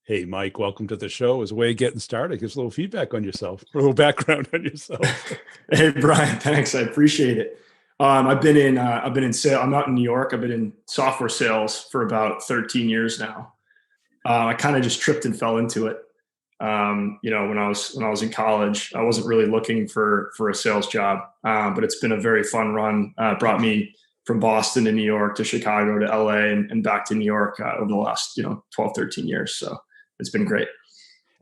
Hey, Mike, welcome to the show. As a way of getting started, give us a little feedback on yourself, a little background on yourself. Hey, Brian, thanks. I appreciate it. I've been in sales. I'm not in New York. I've been in software sales for about 13 years now. I kind of just tripped and fell into it. When I was in college, I wasn't really looking for a sales job, but it's been a very fun run. Brought me from Boston to New York to Chicago to LA and back to New York over the last 12, 13 years. So it's been great.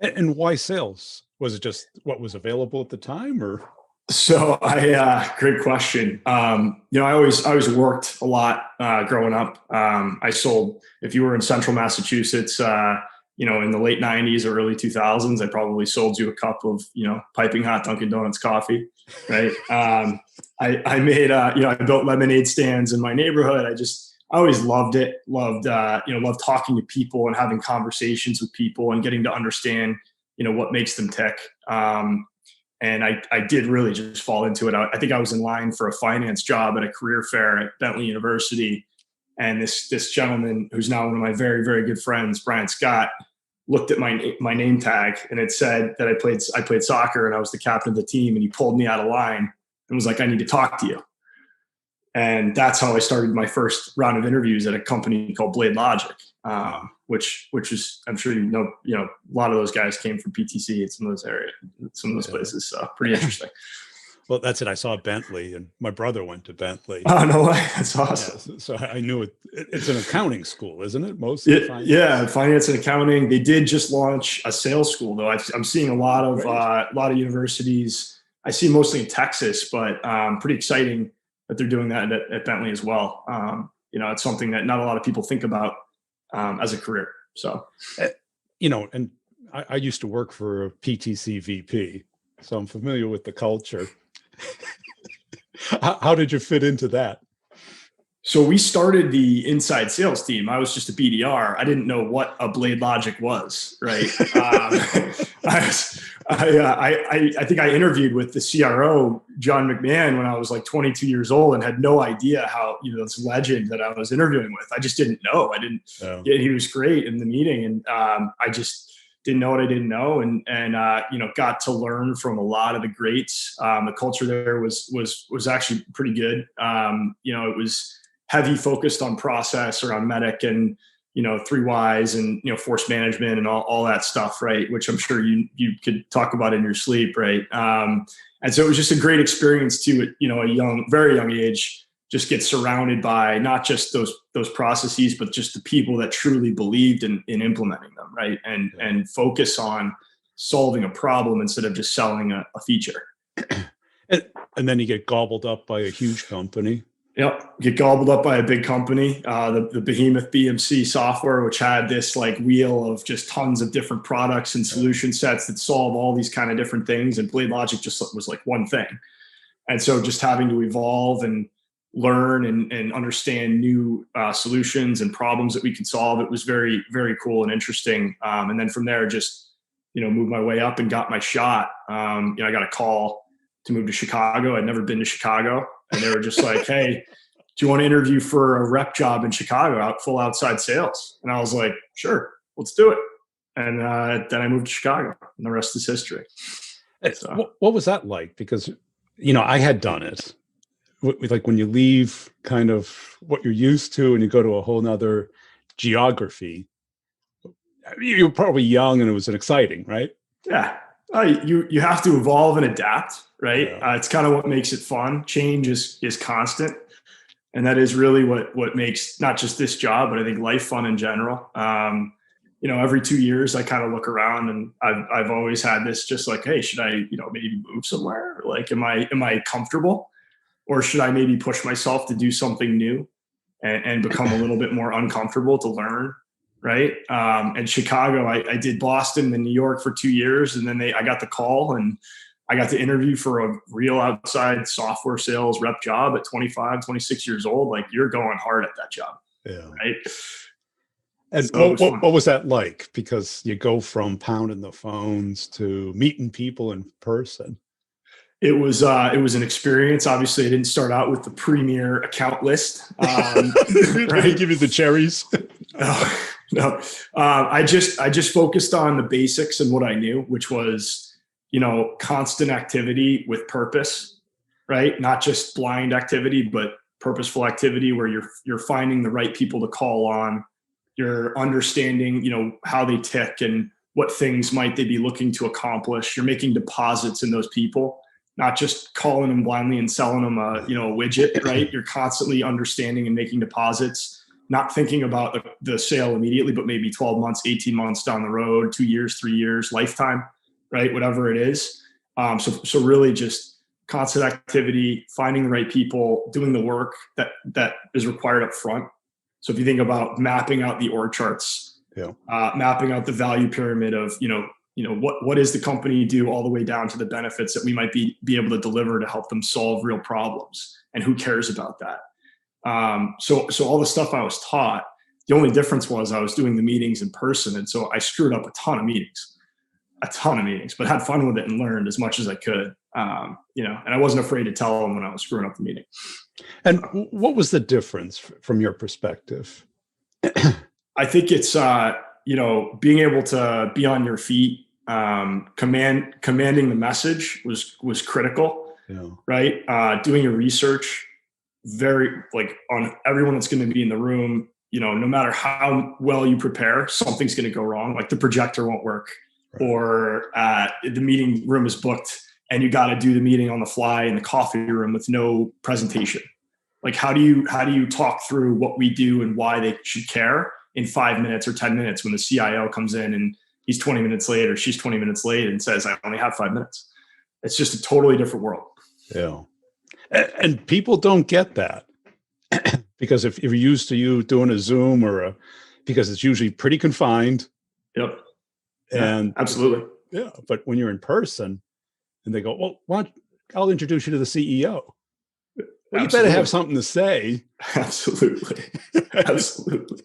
And why sales? Was it just what was available at the time, or? Great question. I always worked a lot growing up. I sold, if you were in central Massachusetts, in the late 90s or early 2000s, I probably sold you a cup of, piping hot Dunkin' Donuts coffee, right? I built lemonade stands in my neighborhood. I always loved it. Loved talking to people and having conversations with people and getting to understand, what makes them tick. And I did really just fall into it. I think I was in line for a finance job at a career fair at Bentley University. And this gentleman, who's now one of my very, very good friends, Brian Scott, looked at my name tag, and it said that I played soccer and I was the captain of the team. And he pulled me out of line and was like, "I need to talk to you." And that's how I started my first round of interviews at a company called BladeLogic, which is, I'm sure a lot of those guys came from PTC and some of those places. So pretty interesting. Well, that's it. I saw Bentley, and my brother went to Bentley. Oh, no way. That's awesome. Yeah, so I knew it. It's an accounting school, isn't it? Yeah, finance and accounting. They did just launch a sales school, though. I'm seeing a lot of universities. I see mostly in Texas, but pretty exciting that they're doing that at Bentley as well. It's something that not a lot of people think about as a career. So, and I used to work for a PTC VP, so I'm familiar with the culture. How did you fit into that? So we started the inside sales team. I was just a BDR. I didn't know what a BladeLogic was, right? I think I interviewed with the CRO, John McMahon, when I was like 22 years old and had no idea how, this legend that I was interviewing with. I just didn't know. He was great in the meeting. And I just didn't know what I didn't know, and got to learn from a lot of the greats. The culture there was actually pretty good. It was heavy focused on process around medic and 3 Ys and force management and all that stuff, right? Which I'm sure you could talk about in your sleep, right? And so it was just a great experience to a very young age. Just get surrounded by not just those processes, but just the people that truly believed in implementing them, right? And focus on solving a problem instead of just selling a feature. And then you get gobbled up by a huge company. Yep, get gobbled up by a big company, the behemoth BMC software, which had this like wheel of just tons of different products and solution sets that solve all these kind of different things. And BladeLogic just was like one thing. And so just having to evolve and learn and understand new solutions and problems that we can solve. It was very, very cool and interesting. And then from there, just, moved my way up and got my shot. I got a call to move to Chicago. I'd never been to Chicago. And they were just like, "Hey, do you want to interview for a rep job in Chicago, full outside sales?" And I was like, "Sure, let's do it." And then I moved to Chicago, and the rest is history. So. What was that like? Because, I had done it. Like when you leave kind of what you're used to and you go to a whole nother geography, you're probably young and it was exciting, right? Yeah. You have to evolve and adapt, right? Yeah. It's kind of what makes it fun. Change is constant. And that is really what makes not just this job, but I think life fun in general. Every 2 years I kind of look around and I've always had this just like, hey, should I, maybe move somewhere? Like, am I comfortable? Or should I maybe push myself to do something new and become a little bit more uncomfortable to learn, right? And Chicago, I did Boston and New York for 2 years, and then I got the call and I got to interview for a real outside software sales rep job at 25, 26 years old. Like, you're going hard at that job, right? And so what was that like? Because you go from pounding the phones to meeting people in person. It was an experience. Obviously, I didn't start out with the premier account list. Right? Give you the cherries. No, I just focused on the basics and what I knew, which was, constant activity with purpose, right? Not just blind activity, but purposeful activity where you're finding the right people to call on. You're understanding, how they tick and what things might they be looking to accomplish. You're making deposits in those people, not just calling them blindly and selling them a widget, right? You're constantly understanding and making deposits, not thinking about the sale immediately, but maybe 12 months, 18 months down the road, 2 years, 3 years, lifetime, right? Whatever it is. So really just constant activity, finding the right people, doing the work that is required up front. So if you think about mapping out the org charts, mapping out the value pyramid of, what does the company do all the way down to the benefits that we might be able to deliver to help them solve real problems, and who cares about that? So all the stuff I was taught, the only difference was I was doing the meetings in person. And so I screwed up a ton of meetings, but had fun with it and learned as much as I could. And I wasn't afraid to tell them when I was screwing up the meeting. And what was the difference from your perspective? I think it's, being able to be on your feet, commanding the message was critical, right? Doing your research, on everyone that's going to be in the room, no matter how well you prepare, something's going to go wrong. Like the projector won't work, right, or the meeting room is booked and you got to do the meeting on the fly in the coffee room with no presentation. Like, how do you talk through what we do and why they should care in 5 minutes or 10 minutes when the CIO comes in and he's 20 minutes late or she's 20 minutes late and says, I only have 5 minutes. It's just a totally different world. Yeah. And people don't get that because if you're used to you doing a Zoom because it's usually pretty confined. Yep. And absolutely. Yeah. But when you're in person and they go, well, I'll introduce you to the CEO. Well, you better have something to say. Absolutely. Absolutely.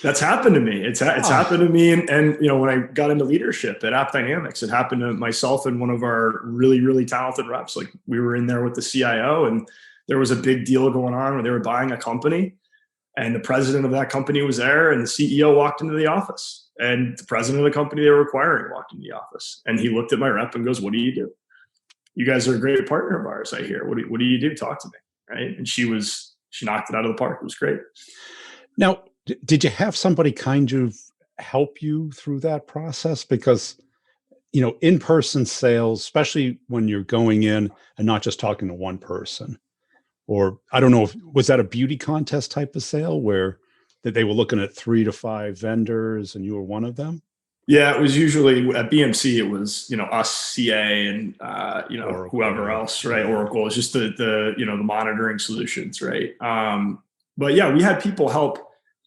That's happened to me. It's happened to me. And, when I got into leadership at App Dynamics, it happened to myself and one of our really, really talented reps. Like, we were in there with the CIO and there was a big deal going on where they were buying a company and the president of that company was there and the CEO walked into the office and the president of the company they were acquiring walked into the office. And he looked at my rep and goes, "What do you do? You guys are a great partner of ours, I hear. What do you do? Talk to me." Right. And she knocked it out of the park. It was great. Now, did you have somebody kind of help you through that process? Because, in-person sales, especially when you're going in and not just talking to one person, or I don't know, was that a beauty contest type of sale where that they were looking at 3 to 5 vendors and you were one of them? Yeah, it was usually at BMC. It was us, CA, and Oracle, whoever else, right? Oracle is just the monitoring solutions, right? But yeah, we had people help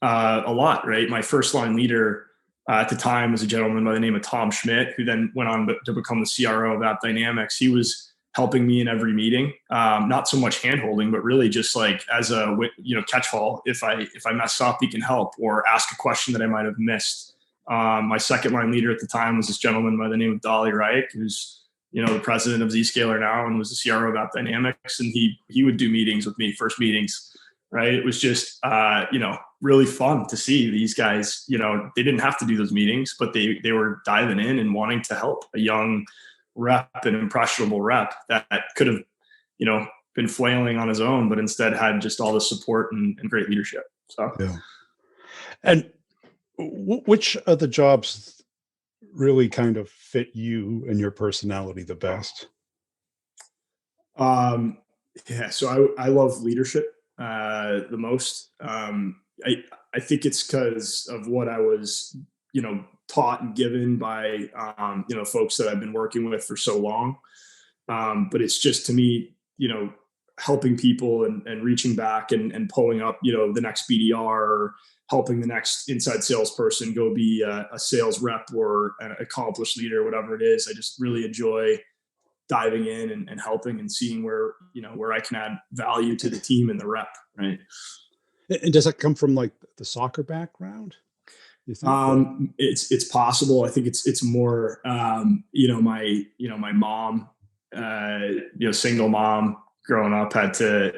a lot, right? My first line leader at the time was a gentleman by the name of Tom Schmidt, who then went on to become the CRO of App Dynamics. He was helping me in every meeting, not so much hand holding, but really just like as a catch all. If I mess up, he can help or ask a question that I might have missed. My second line leader at the time was this gentleman by the name of Dolly Reich, who's the president of Zscaler now and was the CRO of App Dynamics, and he would do meetings with me, first meetings. Right. It was just, really fun to see these guys. They didn't have to do those meetings, but they were diving in and wanting to help a young rep, an impressionable rep that could have, been flailing on his own, but instead had just all the support and great leadership. So, yeah. And which of the jobs really kind of fit you and your personality the best? So I love leadership the most. I think it's because of what I was, taught and given by, folks that I've been working with for so long. But it's just, to me, helping people and reaching back and pulling up, the next BDR, or helping the next inside salesperson go be a sales rep or an accomplished leader, whatever it is. I just really enjoy diving in and helping and seeing where I can add value to the team and the rep. Right. And does that come from like the soccer background? You think? It's possible. I think it's more, my mom, single mom growing up had to,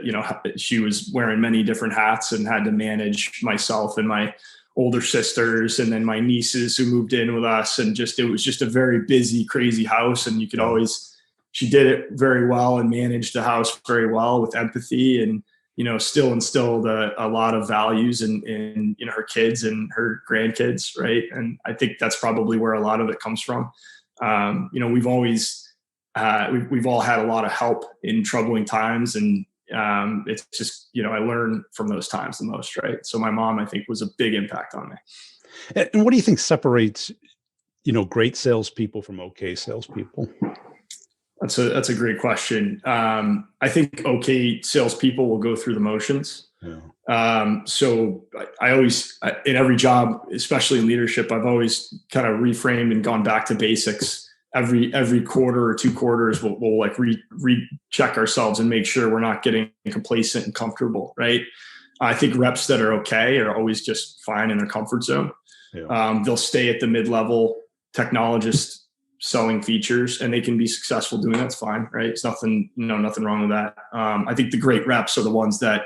she was wearing many different hats and had to manage myself and my older sisters, and then my nieces who moved in with us. And it was just a very busy, crazy house. And you could she did it very well and managed the house very well with empathy, and, still instilled a lot of values in her kids and her grandkids. Right. And I think that's probably where a lot of it comes from. We've always, we've all had a lot of help in troubling times, and it's just, I learned from those times the most, right? So my mom, I think, was a big impact on me. And what do you think separates, great salespeople from okay salespeople? That's a great question. I think okay salespeople will go through the motions. Yeah. So I always, in every job, especially in leadership, I've always kind of reframed and gone back to basics. Every quarter or 2 quarters, we'll like recheck ourselves and make sure we're not getting complacent and comfortable, right? I think reps that are okay are always just fine in their comfort zone. Yeah. They'll stay at the mid-level technologist selling features, and they can be successful doing that's fine, right? It's nothing wrong with that. I think the great reps are the ones that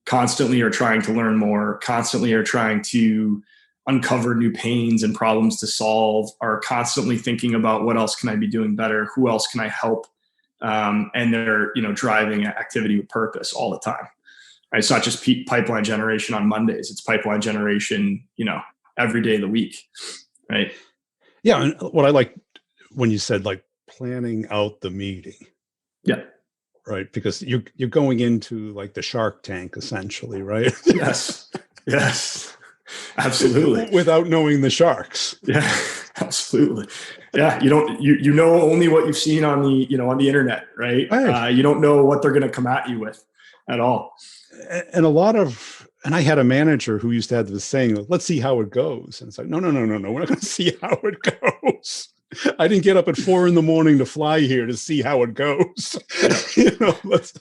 constantly are trying to learn more, constantly are trying to uncover new pains and problems to solve, are constantly thinking about what else can I be doing better? Who else can I help? And they're, driving activity with purpose all the time. Right? It's not just pipeline generation on Mondays. It's pipeline generation, every day of the week. Right. Yeah. And what I like when you said like planning out the meeting. Yeah. Right. Because you're going into like the Shark Tank essentially, right? Yes. Yes. Absolutely. Without knowing the sharks. Yeah, absolutely. Yeah. You know only what you've seen on the, on the internet, right? You don't know what they're going to come at you with at all. And I had a manager who used to have this saying, let's see how it goes. And it's like, no. We're not going to see how it goes. I didn't get up at 4 a.m. to fly here to see how it goes. Yeah. Let's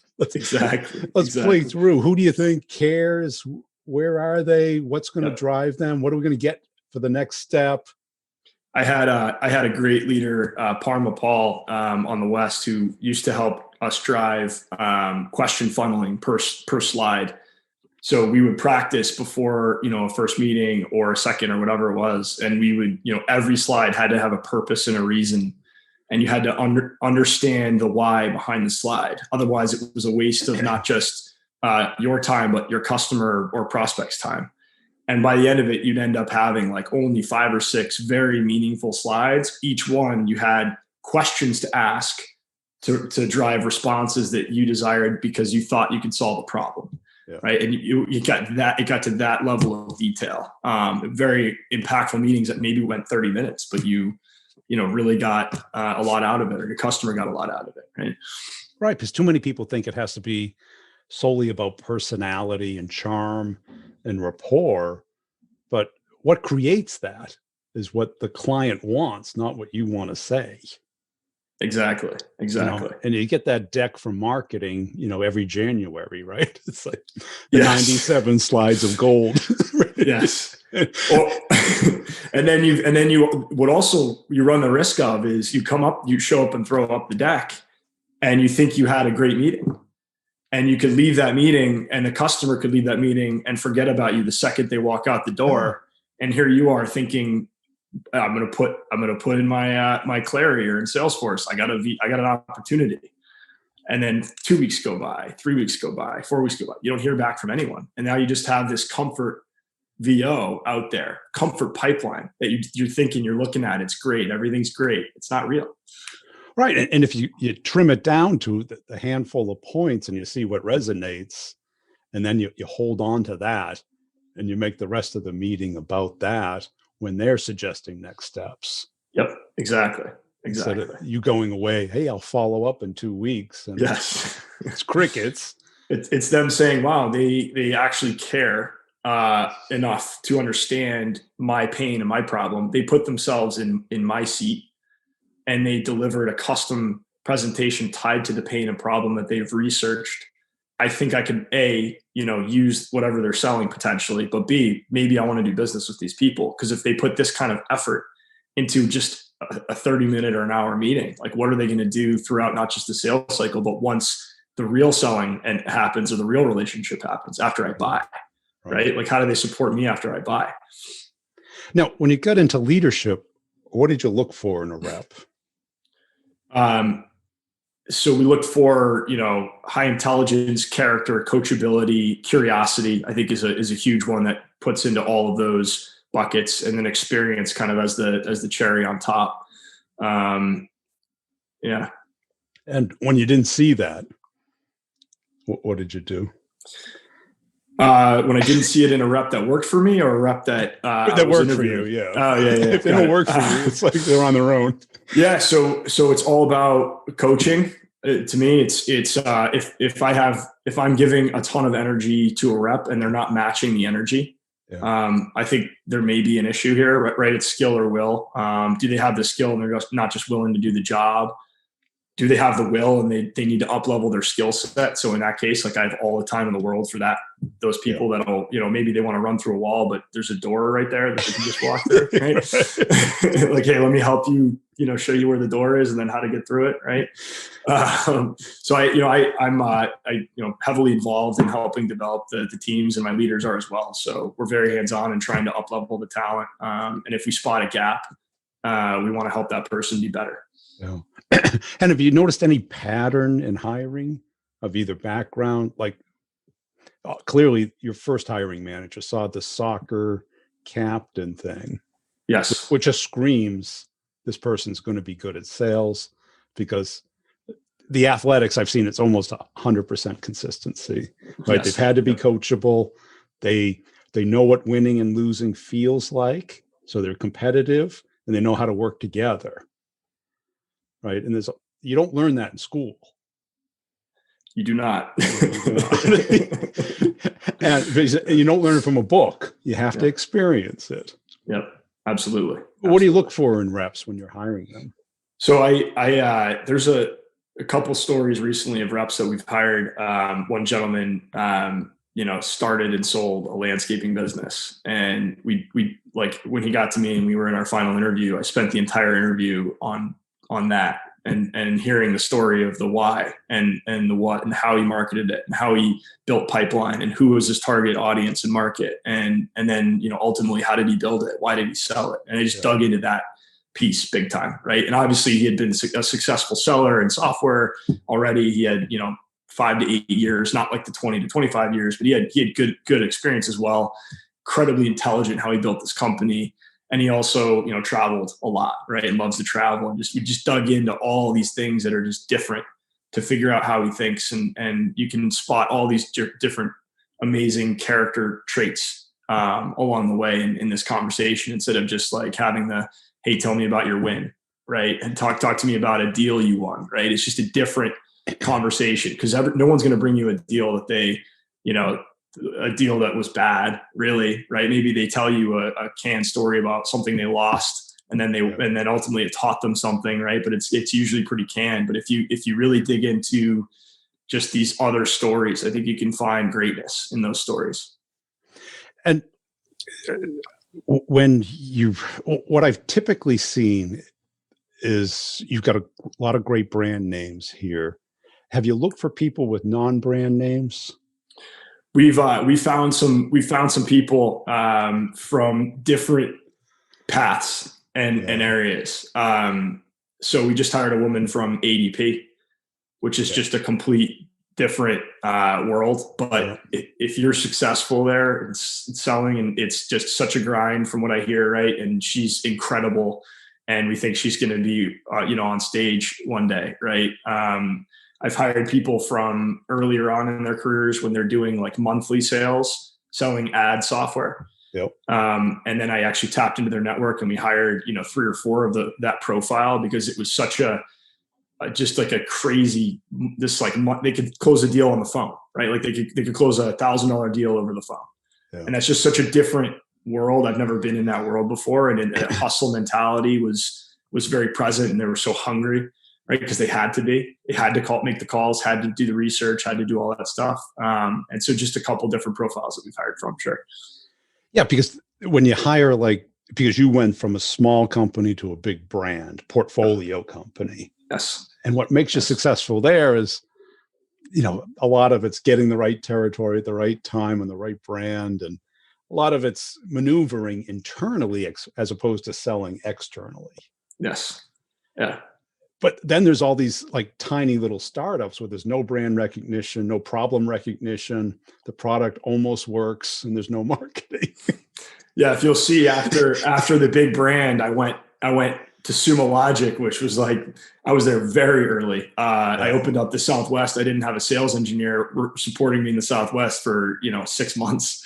play through. Who do you think cares? Where are they? What's going to drive them? What are we going to get for the next step? I had a great leader, Parma Paul, on the West, who used to help us drive question funneling per slide. So we would practice before, a first meeting or a second or whatever it was. And we would, every slide had to have a purpose and a reason. And you had to understand the why behind the slide. Otherwise, it was a waste of not just your time, but your customer or prospect's time. And by the end of it, you'd end up having like only 5 or 6 very meaningful slides. Each one you had questions to ask to drive responses that you desired because you thought you could solve a problem. Yeah. Right. And it got to that level of detail. Very impactful meetings that maybe went 30 minutes, but you really got a lot out of it, or your customer got a lot out of it. Right. Right. Because too many people think it has to be solely about personality and charm and rapport. But what creates that is what the client wants, not what you want to say. Exactly. And you get that deck from marketing, every January, right? It's like the 97 slides of gold. Right? Yes. Well, and then you run the risk of is you show up and throw up the deck, and you think you had a great meeting. And you could leave that meeting, and the customer could leave that meeting and forget about you the second they walk out the door. And here you are thinking, I'm going to put in my Clary or in Salesforce. I got an opportunity. And then 2 weeks go by, 3 weeks go by, 4 weeks go by. You don't hear back from anyone. And now you just have this comfort VO out there, comfort pipeline that you're thinking you're looking at. It's great. Everything's great. It's not real. Right. And if you trim it down to the handful of points and you see what resonates, and then you hold on to that and you make the rest of the meeting about that when they're suggesting next steps. Yep, exactly. Instead of you going away, hey, I'll follow up in 2 weeks. And yes. It's crickets. It's them saying, wow, they actually care enough to understand my pain and my problem. They put themselves in my seat, and they delivered a custom presentation tied to the pain and problem that they've researched. I think I could use whatever they're selling potentially, but B, maybe I want to do business with these people. Because if they put this kind of effort into just a 30-minute or an hour meeting, like what are they going to do throughout not just the sales cycle, but once the real selling happens or the real relationship happens after I buy, right? Like, how do they support me after I buy? Now, when you got into leadership, what did you look for in a rep? So we look for, high intelligence, character, coachability, curiosity, I think is a huge one that puts into all of those buckets, and then experience kind of as the cherry on top. Yeah. And when you didn't see that, what did you do? When I didn't see it in a rep that worked for me, or a rep that worked for you, yeah. Oh, yeah. If they don't work for you, it's like they're on their own. Yeah. So it's all about coaching. To me, it's if I'm giving a ton of energy to a rep and they're not matching the energy, I think there may be an issue here, right? It's skill or will. Do they have the skill and they're not just willing to do the job? Do they have the will and they need to up level their skill set? So in that case, like, I have all the time in the world for those people that'll, maybe they want to run through a wall, but there's a door right there that they can just walk through, right? Like, hey, let me help you, show you where the door is and then how to get through it, right? So I'm heavily involved in helping develop the teams, and my leaders are as well. So we're very hands-on in trying to up level the talent. And if we spot a gap, we want to help that person be better. Yeah. And have you noticed any pattern in hiring of either background? Like, clearly your first hiring manager saw the soccer captain thing. Yes. Which just screams this person's going to be good at sales, because the athletics I've seen, it's almost 100% consistency, right? Yes. They've had to be coachable. They know what winning and losing feels like. So they're competitive and they know how to work together. Right. And you don't learn that in school. You do not. And you don't learn it from a book. You have to experience it. Yep. Absolutely. What do you look for in reps when you're hiring them? So I there's a couple stories recently of reps that we've hired. One gentleman, started and sold a landscaping business, and we like, when he got to me and we were in our final interview, I spent the entire interview on that and hearing the story of the why and the what and how he marketed it and how he built pipeline and who was his target audience and market. And then, ultimately, how did he build it? Why did he sell it? And I just dug into that piece big time. Right. And obviously he had been a successful seller in software already. He had, 5 to 8 years, not like the 20 to 25 years, but he had good experience as well. Incredibly intelligent how he built this company. And he also, traveled a lot, right? And loves to travel. And we just dug into all these things that are just different to figure out how he thinks. And you can spot all these different amazing character traits along the way in this conversation, instead of just like having hey, tell me about your win, right? And talk to me about a deal you won, right? It's just a different conversation, because no one's going to bring you a deal that they, a deal that was bad, really, right? Maybe they tell you a canned story about something they lost, and then and then ultimately it taught them something, right? But it's usually pretty canned. But if you really dig into just these other stories, I think you can find greatness in those stories. And what I've typically seen is you've got a lot of great brand names here. Have you looked for people with non-brand names? We found some people from different paths and areas. So we just hired a woman from ADP, which is just a complete different world. But if you're successful there, it's selling, and it's just such a grind from what I hear, right? And she's incredible, and we think she's going to be on stage one day, right? I've hired people from earlier on in their careers when they're doing like monthly sales, selling ad software. Yep. And then I actually tapped into their network, and we hired, 3 or 4 of that profile, because it was such just like a crazy, they could close a deal on the phone, right? Like they could close $1,000 deal over the phone. Yeah. And that's just such a different world. I've never been in that world before. And a hustle mentality was very present, and they were so hungry. Right. Because they had to make the calls, had to do the research, had to do all that stuff. And so just a couple different profiles that we've hired from. Sure. Yeah. Because when you hire, because you went from a small company to a big brand portfolio company. Yes. And what makes you successful there is a lot of it's getting the right territory at the right time and the right brand. And a lot of it's maneuvering internally as opposed to selling externally. Yes. Yeah. But then there's all these like tiny little startups where there's no brand recognition, no problem recognition. The product almost works and there's no marketing. Yeah. If you'll see after the big brand, I went to Sumo Logic, which was like, I was there very early. I opened up the Southwest. I didn't have a sales engineer supporting me in the Southwest for, 6 months.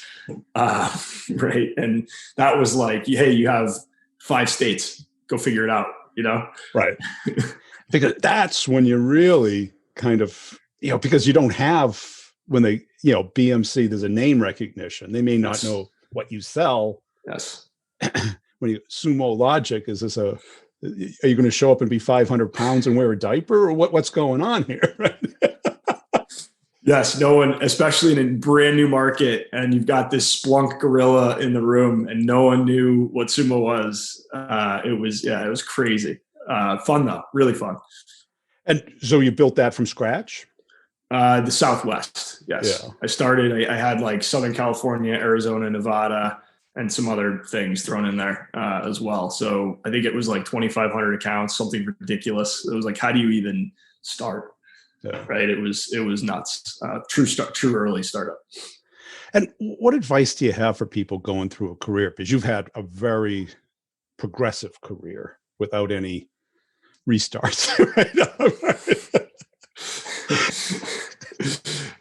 Right. And that was like, hey, you have 5 states, go figure it out, Right. Because that's when you really kind of, because you don't have, when they, BMC, there's a name recognition. They may not know what you sell. Yes. When you Sumo Logic, are you going to show up and be 500 pounds and wear a diaper, or what's going on here? Right? Yes, no one, especially in a brand new market, and you've got this Splunk gorilla in the room, and no one knew what Sumo was. It was crazy. Fun though, really fun. And so you built that from scratch? The Southwest, yes. Yeah. I started. I had like Southern California, Arizona, Nevada, and some other things thrown in there as well. So I think it was like 2,500 accounts, something ridiculous. It was like, how do you even start? Yeah. Right. It was nuts. True early startup. And what advice do you have for people going through a career? Because you've had a very progressive career without any restarts. Right?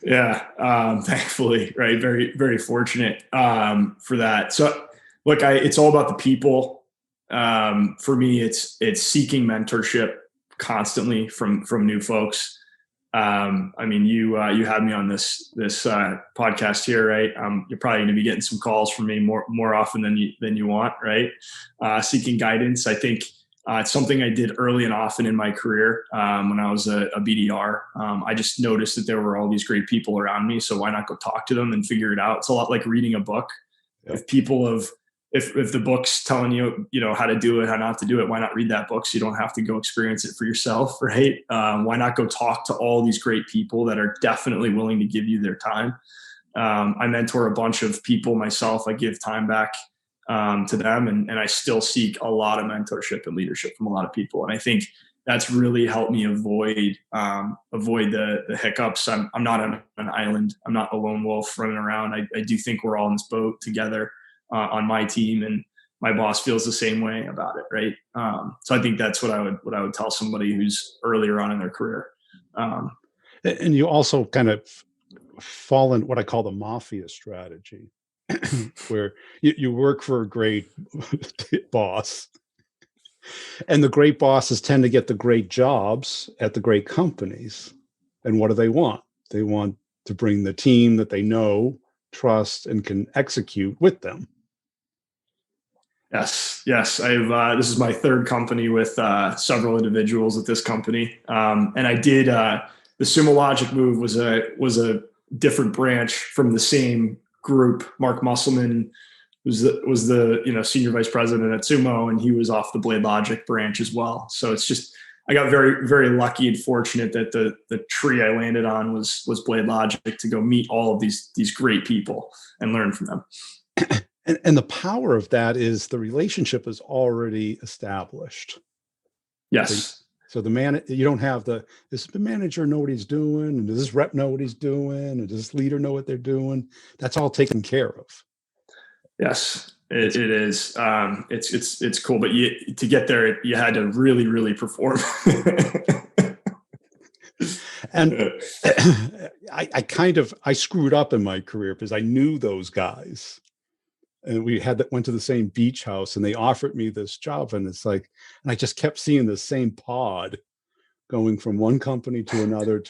Yeah. Thankfully, right. Very, very fortunate for that. So look, it's all about the people. For me, it's seeking mentorship constantly from new folks. You had me on this podcast here, right? You're probably going to be getting some calls from me more often than you want, right? Seeking guidance. I think it's something I did early and often in my career when I was a BDR. I just noticed that there were all these great people around me, so why not go talk to them and figure it out? It's a lot like reading a book. Yeah. If the book's telling you, how to do it, how not to do it, why not read that book so you don't have to go experience it for yourself, right? Why not go talk to all these great people that are definitely willing to give you their time? I mentor a bunch of people myself. I give time back to them, and I still seek a lot of mentorship and leadership from a lot of people. And I think that's really helped me avoid the hiccups. I'm not on an island. I'm not a lone wolf running around. I do think we're all in this boat together. On my team, and my boss feels the same way about it, right? So I think that's what I would tell somebody who's earlier on in their career. And you also kind of fall in what I call the mafia strategy, where you work for a great boss, and the great bosses tend to get the great jobs at the great companies. And what do they want? They want to bring the team that they know, trust, and can execute with them. Yes. This is my third company with several individuals at this company, and I did the Sumo Logic move was a different branch from the same group. Mark Musselman was the senior vice president at Sumo, and he was off the BladeLogic branch as well. So it's just, I got very, very lucky and fortunate that the tree I landed on was BladeLogic, to go meet all of these great people and learn from them. And the power of that is the relationship is already established. Yes. So you don't have does the manager know what he's doing? And does this rep know what he's doing? And does this leader know what they're doing? That's all taken care of. Yes, it is. It's cool, but to get there, you had to really, really perform. And I screwed up in my career because I knew those guys. And we went to the same beach house, and they offered me this job, and it's like, and I just kept seeing the same pod going from one company to another,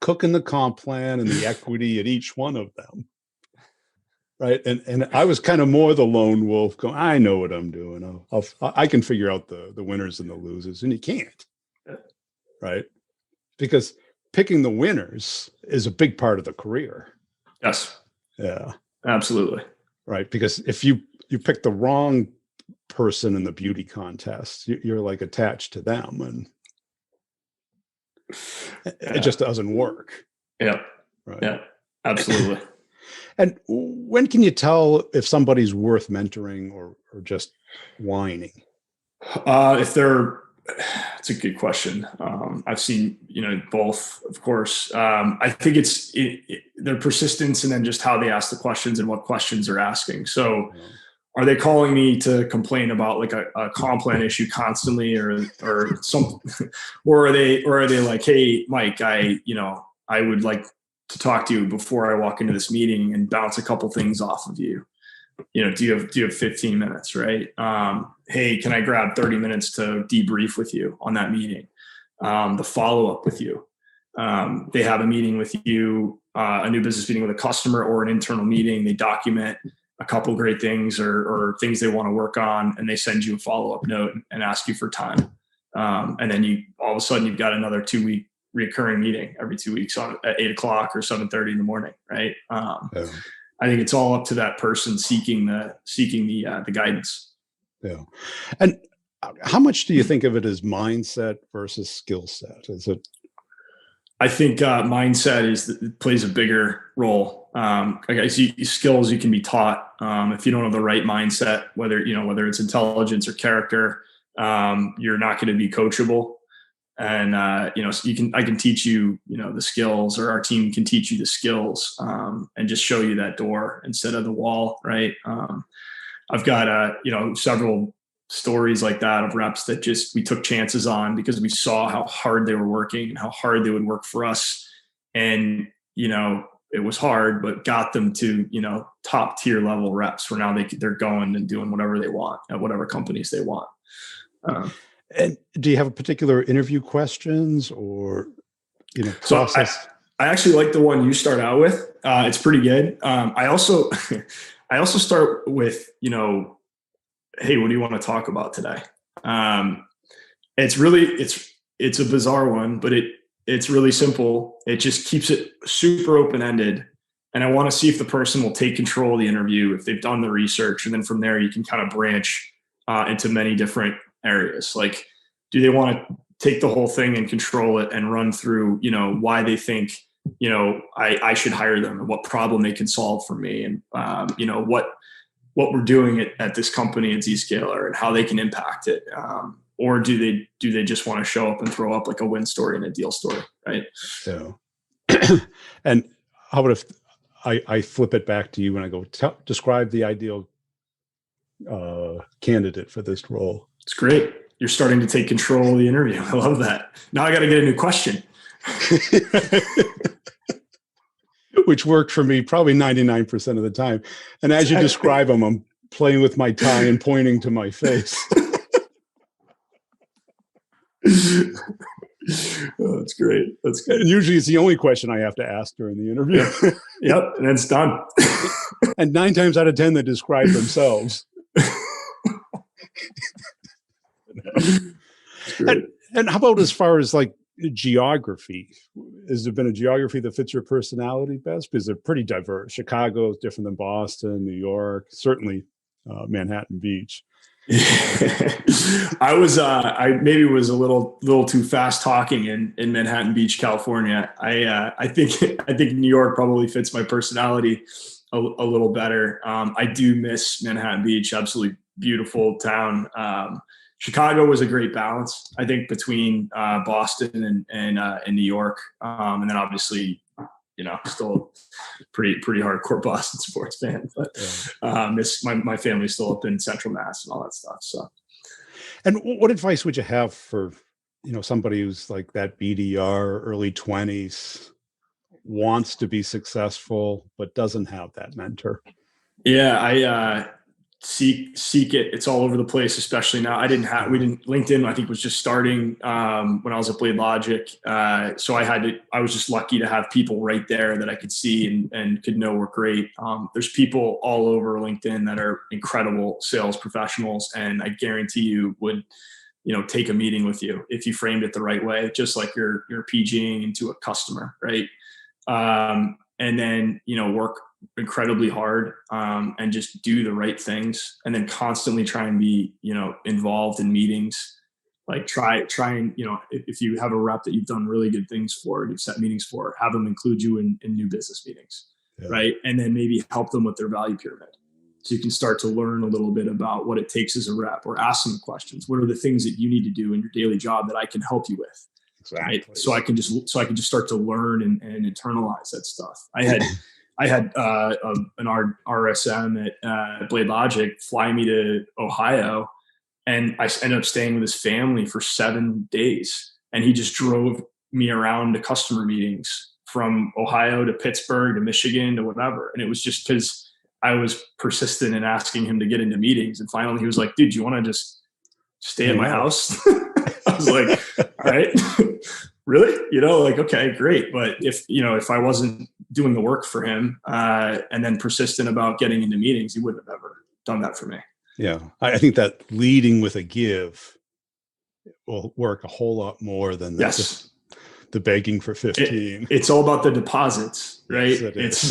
cooking the comp plan and the equity at each one of them. Right. And I was kind of more the lone wolf going, I know what I'm doing. I can figure out the winners and the losers, and you can't. Right. Because picking the winners is a big part of the career. Yes. Yeah, absolutely. Right. Because if you pick the wrong person in the beauty contest, you're like attached to them. It just doesn't work. Yeah. Right. Yeah, absolutely. And when can you tell if somebody's worth mentoring or just whining? It's a good question. I've seen, both, of course. I think it's their persistence, and then just how they ask the questions and what questions they're asking. So are they calling me to complain about like a comp plan issue constantly, or something? Or are they like, hey, Mike, I would like to talk to you before I walk into this meeting and bounce a couple things off of you. Do you have 15 minutes, right? Hey, can I grab 30 minutes to debrief with you on that meeting? The follow-up with you. They have a meeting with you, a new business meeting with a customer or an internal meeting. They document a couple great things or things they want to work on, and they send you a follow-up note and ask you for time. And then all of a sudden you've got another 2-week recurring meeting every 2 weeks at 8 o'clock or 7:30 in the morning, right? I think it's all up to that person seeking the guidance. Yeah. And how much do you think of it as mindset versus skill set? Is it? I think mindset plays a bigger role. I see skills you can be taught. If you don't have the right mindset, whether it's intelligence or character, you're not going to be coachable. And I can teach you, the skills, or our team can teach you the skills, and just show you that door instead of the wall, right? I've got several stories like that of reps that we took chances on because we saw how hard they were working and how hard they would work for us, and it was hard, but got them to top tier level reps where now they're going and doing whatever they want at whatever companies they want. And do you have a particular interview questions or, process? So I actually like the one you start out with. It's pretty good. I also start with, hey, what do you want to talk about today? It's a bizarre one, but it's really simple. It just keeps it super open-ended. And I want to see if the person will take control of the interview, if they've done the research. And then from there, you can kind of branch into many different areas. Like, do they want to take the whole thing and control it and run through, why they think, I should hire them and what problem they can solve for me, and, what we're doing at this company at Zscaler and how they can impact it. Or do they just want to show up and throw up like a win story and a deal story, right? So, and how about if I flip it back to you and I go, describe the ideal candidate for this role? It's great. You're starting to take control of the interview. I love that. Now I got to get a new question. Which worked for me probably 99% of the time. And as you describe them, I'm playing with my tie and pointing to my face. Oh, that's great. That's good. And usually it's the only question I have to ask during the interview. Yep. And it's done. And 9 times out of 10, they describe themselves. And how about as far as like geography? Has there been a geography that fits your personality best? Because they're pretty diverse. Chicago is different than Boston, New York, certainly Manhattan Beach. I maybe was a little too fast talking in Manhattan Beach, California. I think New York probably fits my personality a little better. I do miss Manhattan Beach. Absolutely beautiful town. Chicago was a great balance, I think, between Boston and New York, and then obviously, still pretty hardcore Boston sports fan. But miss my family's still up in Central Mass and all that stuff. So, and what advice would you have for somebody who's like that BDR, early 20s, wants to be successful but doesn't have that mentor? Yeah, I seek it. It's all over the place, especially now. LinkedIn, I think, was just starting when I was at BladeLogic. So I was just lucky to have people right there that I could see and could know were great. There's people all over LinkedIn that are incredible sales professionals, and I guarantee you would, take a meeting with you if you framed it the right way, just like you're PGing into a customer, right? And then, work incredibly hard, and just do the right things, and then constantly try and be, involved in meetings, Like try and, if you have a rep that you've done really good things for, you've set meetings for, have them include you in new business meetings, right? And then maybe help them with their value pyramid. So you can start to learn a little bit about what it takes as a rep, or ask them questions. What are the things that you need to do in your daily job that I can help you with? Exactly. Right? So I can just start to learn and internalize that stuff. I had an RSM at BladeLogic fly me to Ohio, and I ended up staying with his family for 7 days. And he just drove me around to customer meetings from Ohio to Pittsburgh to Michigan to whatever. And it was just because I was persistent in asking him to get into meetings. And finally he was like, dude, you want to just stay at my house? I was like, all right, really? Okay, great. But if I wasn't doing the work for him and then persistent about getting into meetings, he wouldn't have ever done that for me. Yeah. I think that leading with a give will work a whole lot more than just the begging for 15. It's all about the deposits, right? Yes, it's,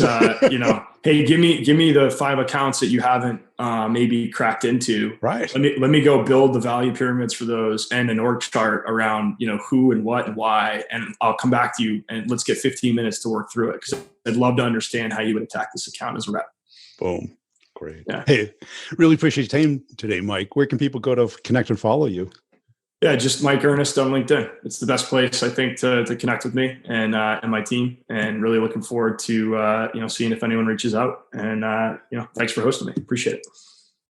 hey, give me the 5 accounts that you haven't maybe cracked into. Right. Let me go build the value pyramids for those and an org chart around, who and what and why. And I'll come back to you and let's get 15 minutes to work through it, because I'd love to understand how you would attack this account as a rep. Boom. Great. Yeah. Hey, really appreciate your time today, Mike. Where can people go to connect and follow you? Yeah, just Mike Ernest on LinkedIn. It's the best place, I think, to connect with me and my team. And really looking forward to seeing if anyone reaches out. And thanks for hosting me. Appreciate it.